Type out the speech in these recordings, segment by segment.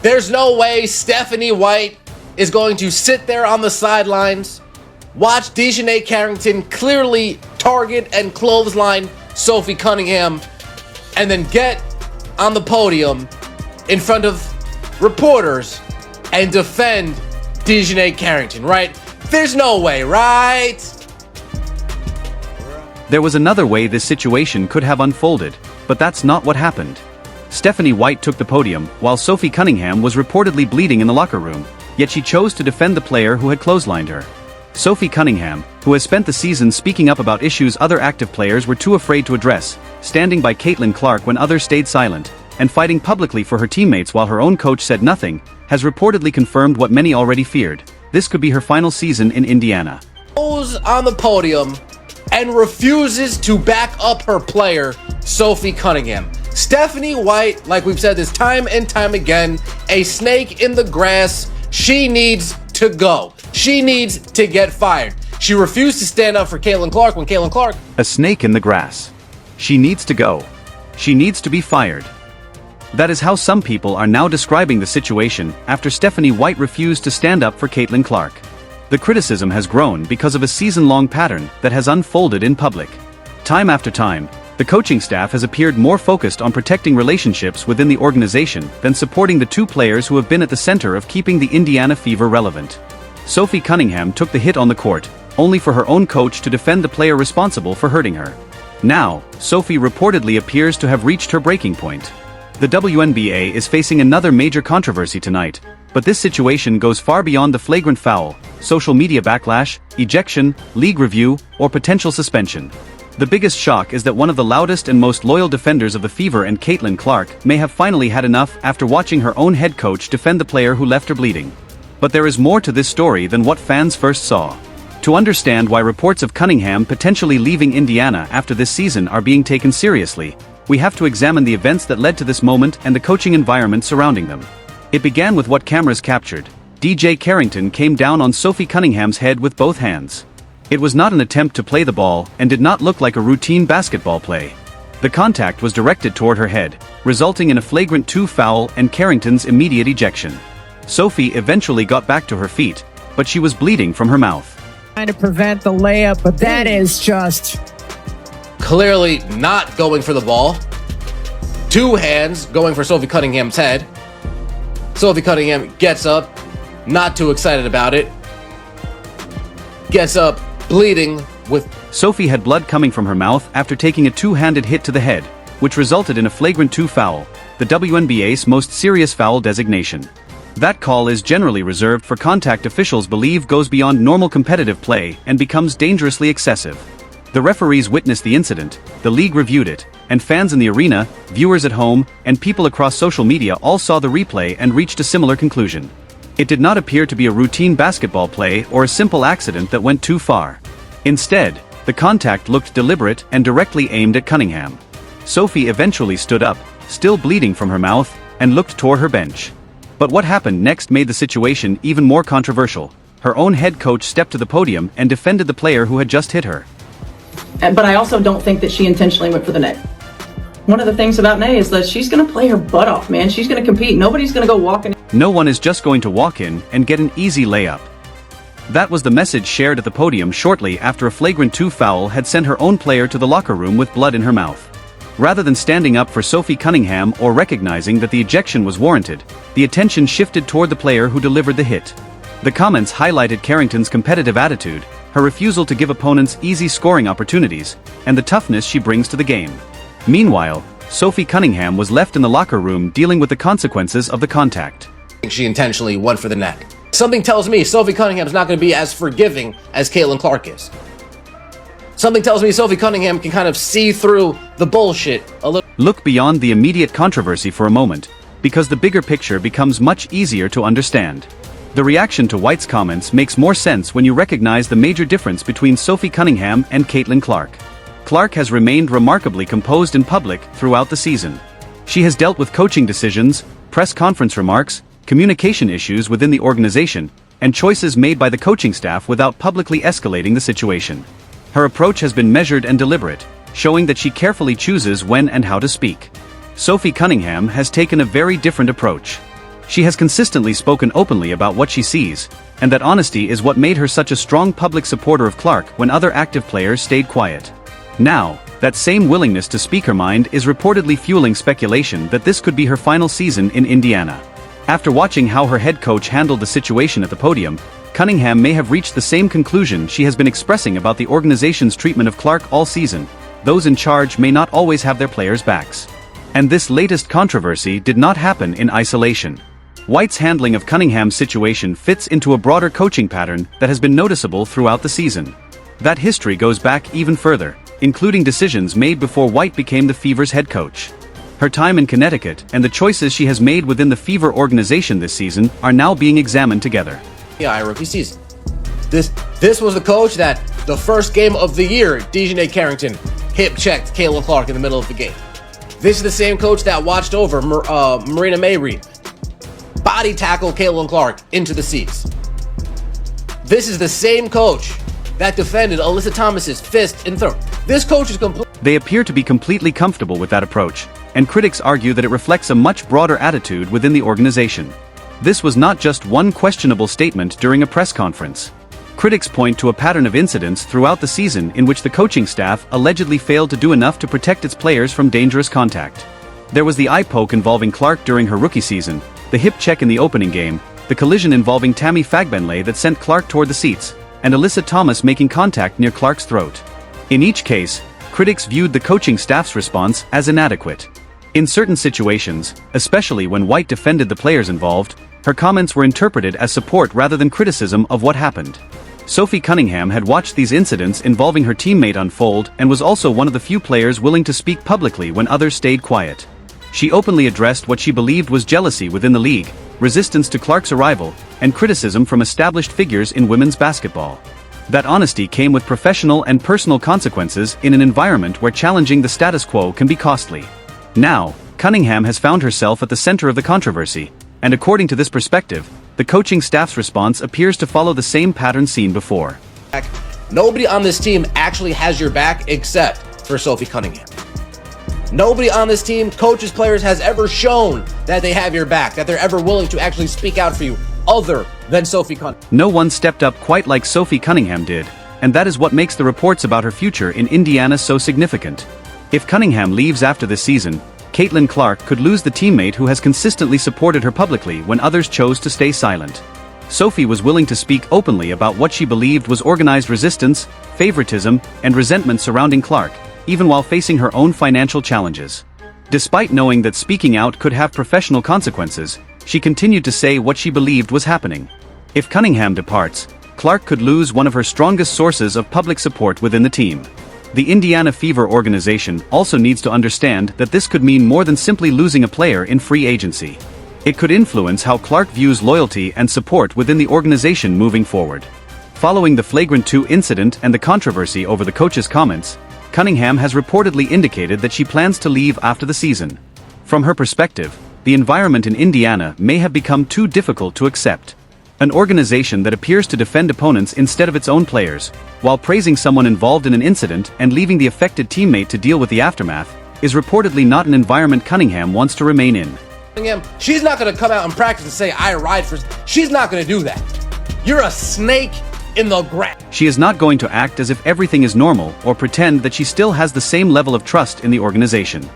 There's no way Stephanie White is going to sit there on the sidelines, watch Dejanay Carrington clearly target and clothesline Sophie Cunningham, and then get on the podium in front of reporters and defend Dejanay Carrington, right? There's no way, right? There was another way this situation could have unfolded, but that's not what happened. Stephanie White took the podium while Sophie Cunningham was reportedly bleeding in the locker room, yet she chose to defend the player who had clotheslined her. Sophie Cunningham, who has spent the season speaking up about issues other active players were too afraid to address, standing by Caitlin Clark when others stayed silent, and fighting publicly for her teammates while her own coach said nothing, has reportedly confirmed what many already feared. This could be her final season in Indiana. Goes on the podium and refuses to back up her player, Sophie Cunningham. Stephanie White, like we've said this time and time again, a snake in the grass. She needs to go. She needs to get fired. She refused to stand up for Caitlin Clark when Caitlin Clark... A snake in the grass. She needs to go. She needs to be fired. That is how some people are now describing the situation after Stephanie White refused to stand up for Caitlin Clark. The criticism has grown because of a season-long pattern that has unfolded in public. Time after time, the coaching staff has appeared more focused on protecting relationships within the organization than supporting the two players who have been at the center of keeping the Indiana Fever relevant. Sophie Cunningham took the hit on the court, only for her own coach to defend the player responsible for hurting her. Now, Sophie reportedly appears to have reached her breaking point. The WNBA is facing another major controversy tonight, but this situation goes far beyond the flagrant foul, social media backlash, ejection, league review, or potential suspension. The biggest shock is that one of the loudest and most loyal defenders of the Fever and Caitlin Clark may have finally had enough after watching her own head coach defend the player who left her bleeding. But there is more to this story than what fans first saw. To understand why reports of Cunningham potentially leaving Indiana after this season are being taken seriously, we have to examine the events that led to this moment and the coaching environment surrounding them. It began with what cameras captured. DJ Carrington came down on Sophie Cunningham's head with both hands. It was not an attempt to play the ball and did not look like a routine basketball play. The contact was directed toward her head, resulting in a flagrant 2 foul and Carrington's immediate ejection. Sophie eventually got back to her feet, but she was bleeding from her mouth. Trying to prevent the layup, but that is just... Clearly not going for the ball. 2 hands going for Sophie Cunningham's head. Sophie Cunningham gets up, not too excited about it. Gets up, bleeding with... Sophie had blood coming from her mouth after taking a 2-handed hit to the head, which resulted in a flagrant 2 foul, the WNBA's most serious foul designation. That call is generally reserved for contact officials believe goes beyond normal competitive play and becomes dangerously excessive. The referees witnessed the incident, the league reviewed it, and fans in the arena, viewers at home, and people across social media all saw the replay and reached a similar conclusion. It did not appear to be a routine basketball play or a simple accident that went too far. Instead, the contact looked deliberate and directly aimed at Cunningham. Sophie eventually stood up, still bleeding from her mouth, and looked toward her bench. But what happened next made the situation even more controversial. Her own head coach stepped to the podium and defended the player who had just hit her. But I also don't think that she intentionally went for the net. One of the things about Nay is that she's going to play her butt off, man. She's going to compete. Nobody's going to go walking. No one is just going to walk in and get an easy layup. That was the message shared at the podium shortly after a flagrant 2 foul had sent her own player to the locker room with blood in her mouth. Rather than standing up for Sophie Cunningham or recognizing that the ejection was warranted, the attention shifted toward the player who delivered the hit. The comments highlighted Carrington's competitive attitude, her refusal to give opponents easy scoring opportunities, and the toughness she brings to the game. Meanwhile, Sophie Cunningham was left in the locker room dealing with the consequences of the contact. She intentionally went for the neck. Something tells me Sophie Cunningham's not going to be as forgiving as Caitlin Clark is. Something tells me Sophie Cunningham can kind of see through the bullshit a little. Look beyond the immediate controversy for a moment, because the bigger picture becomes much easier to understand. The reaction to White's comments makes more sense when you recognize the major difference between Sophie Cunningham and Caitlin Clark. Clark has remained remarkably composed in public throughout the season. She has dealt with coaching decisions, press conference remarks, communication issues within the organization, and choices made by the coaching staff without publicly escalating the situation. Her approach has been measured and deliberate, showing that she carefully chooses when and how to speak. Sophie Cunningham has taken a very different approach. She has consistently spoken openly about what she sees, and that honesty is what made her such a strong public supporter of Clark when other active players stayed quiet. Now, that same willingness to speak her mind is reportedly fueling speculation that this could be her final season in Indiana. After watching how her head coach handled the situation at the podium, Cunningham may have reached the same conclusion she has been expressing about the organization's treatment of Clark all season. Those in charge may not always have their players' backs. And this latest controversy did not happen in isolation. White's handling of Cunningham's situation fits into a broader coaching pattern that has been noticeable throughout the season. That history goes back even further, including decisions made before White became the Fever's head coach. Her time in Connecticut and the choices she has made within the Fever organization this season are now being examined together. Yeah, rookie season. This was the coach that the first game of the year, DeJounte Carrington hip-checked Caitlin Clark in the middle of the game. This is the same coach that watched over Marina Mabrey body tackle Caitlin Clark into the seats. This is the same coach that defended Alyssa Thomas's fist and throat. This coach is They appear to be completely comfortable with that approach, and critics argue that it reflects a much broader attitude within the organization. This was not just one questionable statement during a press conference. Critics point to a pattern of incidents throughout the season in which the coaching staff allegedly failed to do enough to protect its players from dangerous contact. There was the eye poke involving Clark during her rookie season, the hip check in the opening game, the collision involving Tammy Fagbenley that sent Clark toward the seats, and Alyssa Thomas making contact near Clark's throat. In each case, critics viewed the coaching staff's response as inadequate. In certain situations, especially when White defended the players involved, her comments were interpreted as support rather than criticism of what happened. Sophie Cunningham had watched these incidents involving her teammate unfold and was also one of the few players willing to speak publicly when others stayed quiet. She openly addressed what she believed was jealousy within the league, resistance to Clark's arrival, and criticism from established figures in women's basketball. That honesty came with professional and personal consequences in an environment where challenging the status quo can be costly. Now, Cunningham has found herself at the center of the controversy, and according to this perspective, the coaching staff's response appears to follow the same pattern seen before. Nobody on this team actually has your back except for Sophie Cunningham. Nobody on this team, coaches, players, has ever shown that they have your back, that they're ever willing to actually speak out for you, other than Sophie Cunningham. No one stepped up quite like Sophie Cunningham did, and that is what makes the reports about her future in Indiana so significant. If Cunningham leaves after this season, Caitlin Clark could lose the teammate who has consistently supported her publicly when others chose to stay silent. Sophie was willing to speak openly about what she believed was organized resistance, favoritism, and resentment surrounding Clark, even while facing her own financial challenges. Despite knowing that speaking out could have professional consequences, she continued to say what she believed was happening. If Cunningham departs, Clark could lose one of her strongest sources of public support within the team. The Indiana Fever organization also needs to understand that this could mean more than simply losing a player in free agency. It could influence how Clark views loyalty and support within the organization moving forward. Following the Flagrant 2 incident and the controversy over the coach's comments, Cunningham has reportedly indicated that she plans to leave after the season. From her perspective, the environment in Indiana may have become too difficult to accept. An organization that appears to defend opponents instead of its own players, while praising someone involved in an incident and leaving the affected teammate to deal with the aftermath, is reportedly not an environment Cunningham wants to remain in. She's not going to come out and practice and say, I ride for... She's not going to do that. You're a snake in the grass. She is not going to act as if everything is normal or pretend that she still has the same level of trust in the organization.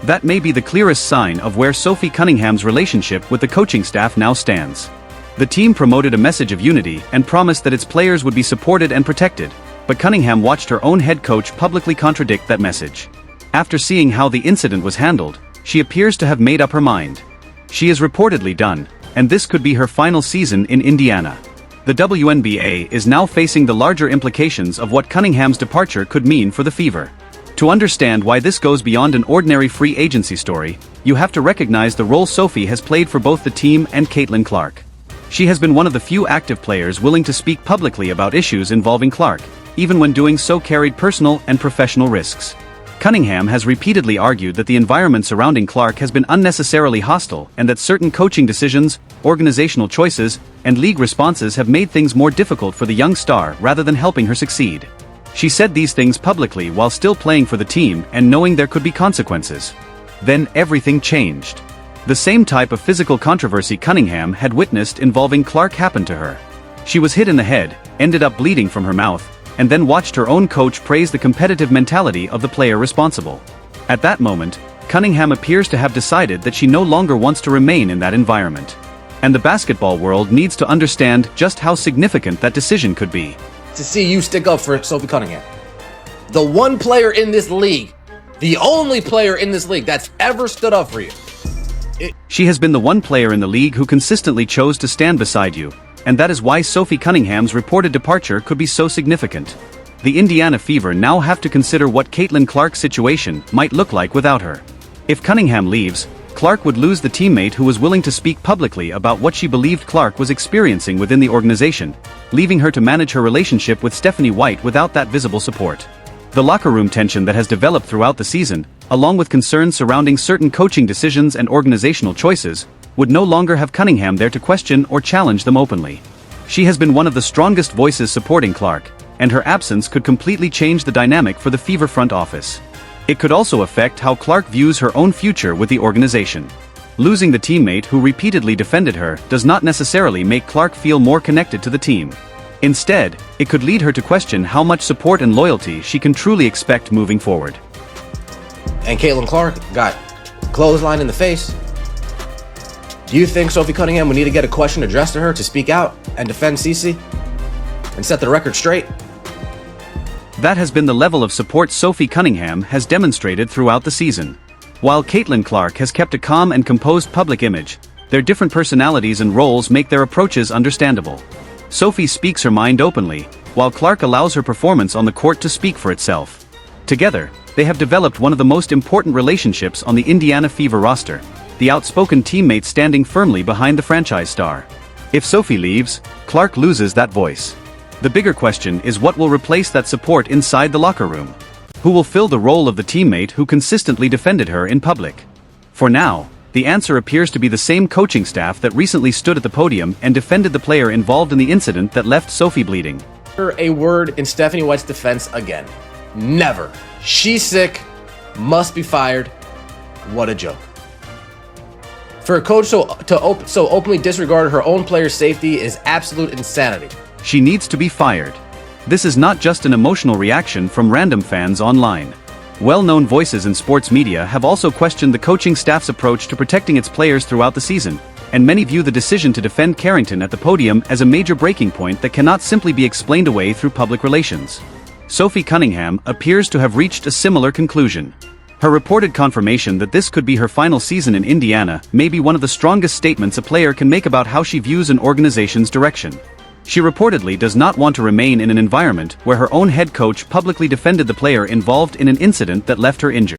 That may be the clearest sign of where Sophie Cunningham's relationship with the coaching staff now stands. The team promoted a message of unity and promised that its players would be supported and protected, but Cunningham watched her own head coach publicly contradict that message. After seeing how the incident was handled, she appears to have made up her mind. She is reportedly done, and this could be her final season in Indiana. The WNBA is now facing the larger implications of what Cunningham's departure could mean for the Fever. To understand why this goes beyond an ordinary free agency story, you have to recognize the role Sophie has played for both the team and Caitlin Clark. She has been one of the few active players willing to speak publicly about issues involving Clark, even when doing so carried personal and professional risks. Cunningham has repeatedly argued that the environment surrounding Clark has been unnecessarily hostile and that certain coaching decisions, organizational choices, and league responses have made things more difficult for the young star rather than helping her succeed. She said these things publicly while still playing for the team and knowing there could be consequences. Then everything changed. The same type of physical controversy Cunningham had witnessed involving Clark happened to her. She was hit in the head, ended up bleeding from her mouth, and then watched her own coach praise the competitive mentality of the player responsible. At that moment, Cunningham appears to have decided that she no longer wants to remain in that environment. And the basketball world needs to understand just how significant that decision could be. To see you stick up for Sophie Cunningham. The one player in this league, the only player in this league that's ever stood up for you. She has been the one player in the league who consistently chose to stand beside you, and that is why Sophie Cunningham's reported departure could be so significant. The Indiana Fever now have to consider what Caitlin Clark's situation might look like without her. If Cunningham leaves, Clark would lose the teammate who was willing to speak publicly about what she believed Clark was experiencing within the organization, leaving her to manage her relationship with Stephanie White without that visible support. The locker room tension that has developed throughout the season, along with concerns surrounding certain coaching decisions and organizational choices, would no longer have Cunningham there to question or challenge them openly. She has been one of the strongest voices supporting Clark, and her absence could completely change the dynamic for the Fever front office. It could also affect how Clark views her own future with the organization. Losing the teammate who repeatedly defended her does not necessarily make Clark feel more connected to the team. Instead, it could lead her to question how much support and loyalty she can truly expect moving forward. And Caitlin Clark got clothesline in the face. Do you think Sophie Cunningham would need to get a question addressed to her to speak out and defend Cece and set the record straight? That has been the level of support Sophie Cunningham has demonstrated throughout the season. While Caitlin Clark has kept a calm and composed public image, their different personalities and roles make their approaches understandable. Sophie speaks her mind openly, while Clark allows her performance on the court to speak for itself. Together, they have developed one of the most important relationships on the Indiana Fever roster, the outspoken teammate standing firmly behind the franchise star. If Sophie leaves, Clark loses that voice. The bigger question is what will replace that support inside the locker room? Who will fill the role of the teammate who consistently defended her in public? For now, the answer appears to be the same coaching staff that recently stood at the podium and defended the player involved in the incident that left Sophie bleeding. A word in Stephanie White's defense again. Never. She's sick. Must be fired. What a joke. For a coach so openly disregard her own player's safety is absolute insanity. She needs to be fired. This is not just an emotional reaction from random fans online. Well-known voices in sports media have also questioned the coaching staff's approach to protecting its players throughout the season, and many view the decision to defend Carrington at the podium as a major breaking point that cannot simply be explained away through public relations. Sophie Cunningham appears to have reached a similar conclusion. Her reported confirmation that this could be her final season in Indiana may be one of the strongest statements a player can make about how she views an organization's direction. She reportedly does not want to remain in an environment where her own head coach publicly defended the player involved in an incident that left her injured.